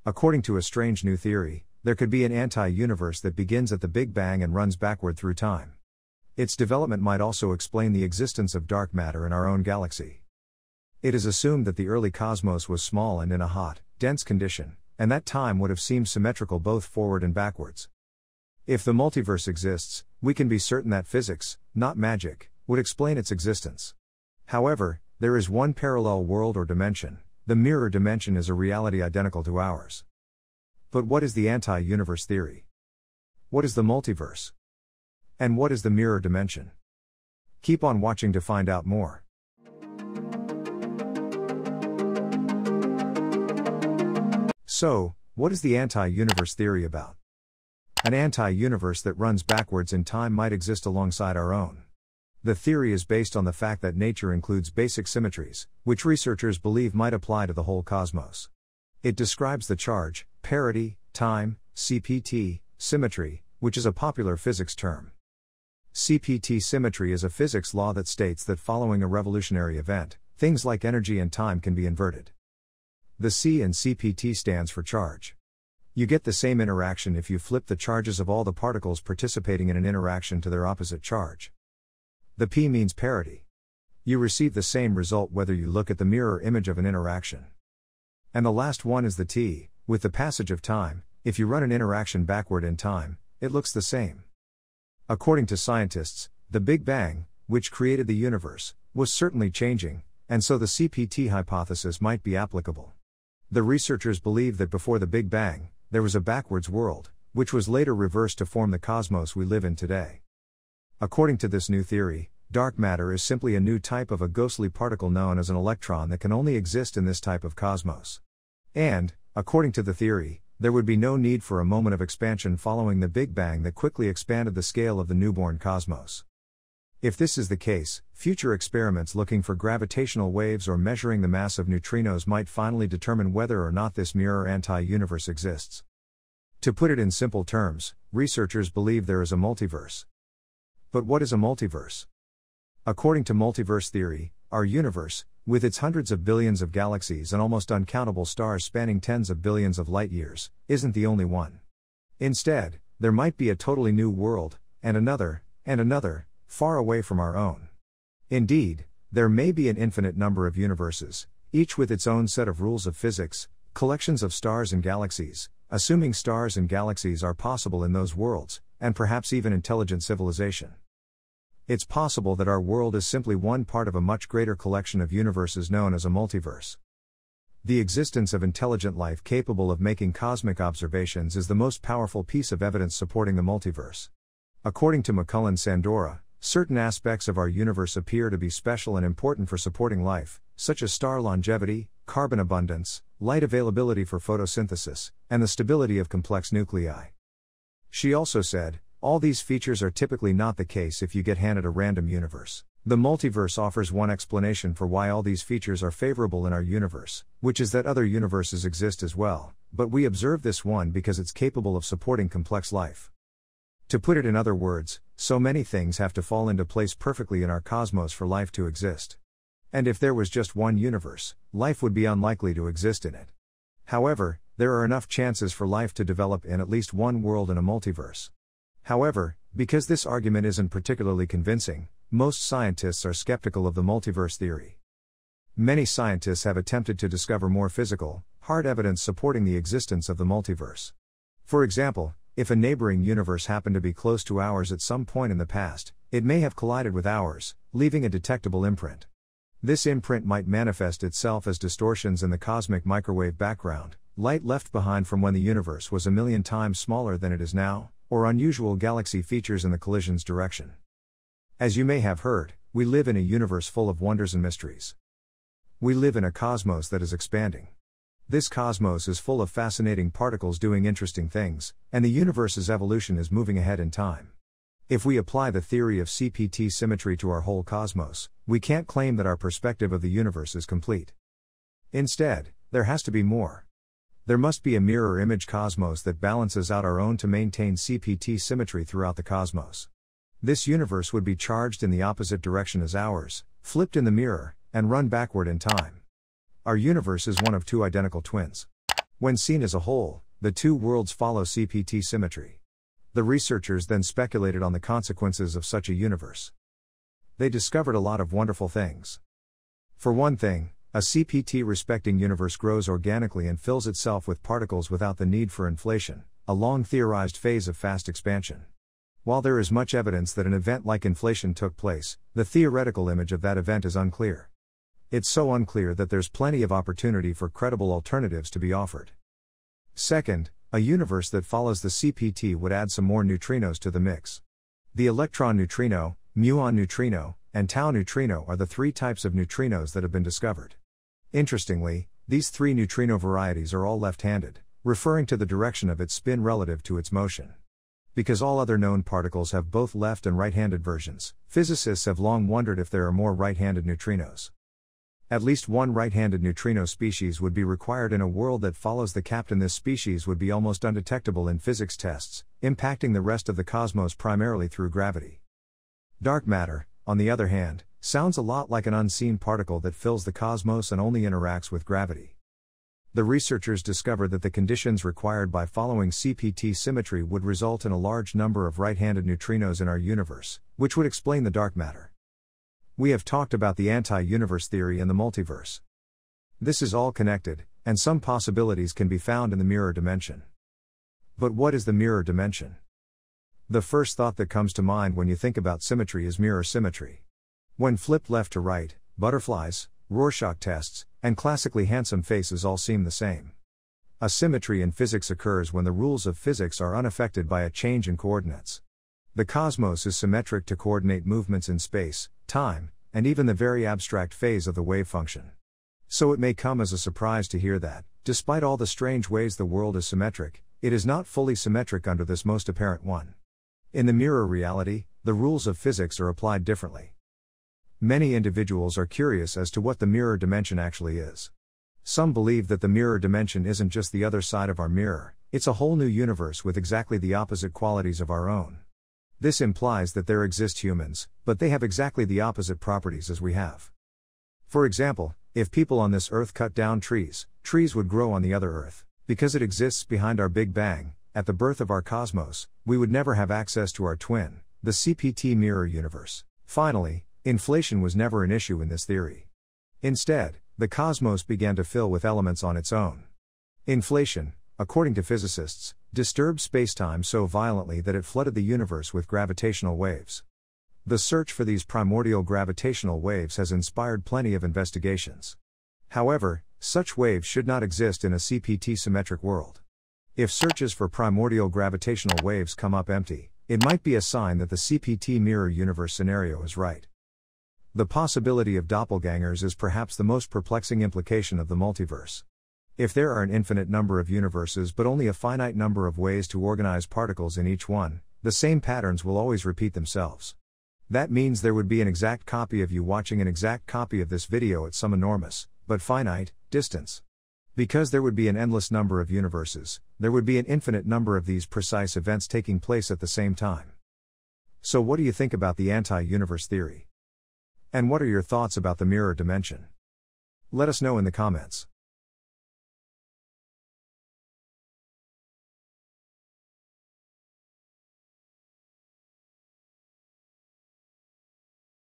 According to a strange new theory, there could be an anti-universe that begins at the Big Bang and runs backward through time. Its development might also explain the existence of dark matter in our own galaxy. It is assumed that the early cosmos was small and in a hot, dense condition, and that time would have seemed symmetrical both forward and backwards. If the multiverse exists, we can be certain that physics, not magic, would explain its existence. However, there is one parallel world or dimension. The mirror dimension is a reality identical to ours. But what is the anti-universe theory? What is the multiverse? And what is the mirror dimension? Keep on watching to find out more. So, what is the anti-universe theory about? An anti-universe that runs backwards in time might exist alongside our own. The theory is based on the fact that nature includes basic symmetries, which researchers believe might apply to the whole cosmos. It describes the charge, parity, time, CPT, symmetry, which is a popular physics term. CPT symmetry is a physics law that states that following a revolutionary event, things like energy and time can be inverted. The C in CPT stands for charge. You get the same interaction if you flip the charges of all the particles participating in an interaction to their opposite charge. The P means parity. You receive the same result whether you look at the mirror image of an interaction. And the last one is the T. With the passage of time, if you run an interaction backward in time, it looks the same. According to scientists, the Big Bang, which created the universe, was certainly changing, and so the CPT hypothesis might be applicable. The researchers believe that before the Big Bang, there was a backwards world, which was later reversed to form the cosmos we live in today. According to this new theory, dark matter is simply a new type of a ghostly particle known as an electron that can only exist in this type of cosmos. And, according to the theory, there would be no need for a moment of expansion following the Big Bang that quickly expanded the scale of the newborn cosmos. If this is the case, future experiments looking for gravitational waves or measuring the mass of neutrinos might finally determine whether or not this mirror anti-universe exists. To put it in simple terms, researchers believe there is a multiverse. But what is a multiverse? According to multiverse theory, our universe, with its hundreds of billions of galaxies and almost uncountable stars spanning tens of billions of light years, isn't the only one. Instead, there might be a totally new world, and another, far away from our own. Indeed, there may be an infinite number of universes, each with its own set of rules of physics, collections of stars and galaxies, assuming stars and galaxies are possible in those worlds, and perhaps even intelligent civilization. It's possible that our world is simply one part of a much greater collection of universes known as a multiverse. The existence of intelligent life capable of making cosmic observations is the most powerful piece of evidence supporting the multiverse. According to McCullen-Sandora, certain aspects of our universe appear to be special and important for supporting life, such as star longevity, carbon abundance, light availability for photosynthesis, and the stability of complex nuclei. She also said, all these features are typically not the case if you get handed a random universe. The multiverse offers one explanation for why all these features are favorable in our universe, which is that other universes exist as well, but we observe this one because it's capable of supporting complex life. To put it in other words, so many things have to fall into place perfectly in our cosmos for life to exist. And if there was just one universe, life would be unlikely to exist in it. However, there are enough chances for life to develop in at least one world in a multiverse. However, because this argument isn't particularly convincing, most scientists are skeptical of the multiverse theory. Many scientists have attempted to discover more physical, hard evidence supporting the existence of the multiverse. For example, if a neighboring universe happened to be close to ours at some point in the past, it may have collided with ours, leaving a detectable imprint. This imprint might manifest itself as distortions in the cosmic microwave background, light left behind from when the universe was 1,000,000 times smaller than it is now, or unusual galaxy features in the collision's direction. As you may have heard, we live in a universe full of wonders and mysteries. We live in a cosmos that is expanding. This cosmos is full of fascinating particles doing interesting things, and the universe's evolution is moving ahead in time. If we apply the theory of CPT symmetry to our whole cosmos, we can't claim that our perspective of the universe is complete. Instead, there has to be more. There must be a mirror image cosmos that balances out our own to maintain CPT symmetry throughout the cosmos. This universe would be charged in the opposite direction as ours, flipped in the mirror, and run backward in time. Our universe is one of two identical twins. When seen as a whole, the two worlds follow CPT symmetry. The researchers then speculated on the consequences of such a universe. They discovered a lot of wonderful things. For one thing, a CPT-respecting universe grows organically and fills itself with particles without the need for inflation, a long theorized phase of fast expansion. While there is much evidence that an event like inflation took place, the theoretical image of that event is unclear. It's so unclear that there's plenty of opportunity for credible alternatives to be offered. Second, a universe that follows the CPT would add some more neutrinos to the mix. The electron neutrino, muon neutrino, and tau neutrino are the three types of neutrinos that have been discovered. Interestingly, these three neutrino varieties are all left-handed, referring to the direction of its spin relative to its motion. Because all other known particles have both left and right-handed versions, physicists have long wondered if there are more right-handed neutrinos. At least one right-handed neutrino species would be required in a world that follows the captain. This species would be almost undetectable in physics tests, impacting the rest of the cosmos primarily through gravity. Dark matter, on the other hand, sounds a lot like an unseen particle that fills the cosmos and only interacts with gravity. The researchers discovered that the conditions required by following CPT symmetry would result in a large number of right-handed neutrinos in our universe, which would explain the dark matter. We have talked about the anti-universe theory and the multiverse. This is all connected, and some possibilities can be found in the mirror dimension. But what is the mirror dimension? The first thought that comes to mind when you think about symmetry is mirror symmetry. When flipped left to right, butterflies, Rorschach tests, and classically handsome faces all seem the same. A symmetry in physics occurs when the rules of physics are unaffected by a change in coordinates. The cosmos is symmetric to coordinate movements in space, time, and even the very abstract phase of the wave function. So it may come as a surprise to hear that, despite all the strange ways the world is symmetric, it is not fully symmetric under this most apparent one. In the mirror reality, the rules of physics are applied differently. Many individuals are curious as to what the mirror dimension actually is. Some believe that the mirror dimension isn't just the other side of our mirror, it's a whole new universe with exactly the opposite qualities of our own. This implies that there exist humans, but they have exactly the opposite properties as we have. For example, if people on this earth cut down trees, trees would grow on the other earth. Because it exists behind our Big Bang, at the birth of our cosmos, we would never have access to our twin, the CPT mirror universe. Finally, inflation was never an issue in this theory. Instead, the cosmos began to fill with elements on its own. Inflation, according to physicists, disturbed spacetime so violently that it flooded the universe with gravitational waves. The search for these primordial gravitational waves has inspired plenty of investigations. However, such waves should not exist in a CPT symmetric world. If searches for primordial gravitational waves come up empty, it might be a sign that the CPT mirror universe scenario is right. The possibility of doppelgangers is perhaps the most perplexing implication of the multiverse. If there are an infinite number of universes but only a finite number of ways to organize particles in each one, the same patterns will always repeat themselves. That means there would be an exact copy of you watching an exact copy of this video at some enormous, but finite, distance. Because there would be an endless number of universes, there would be an infinite number of these precise events taking place at the same time. So what do you think about the anti-universe theory? And what are your thoughts about the mirror dimension? Let us know in the comments.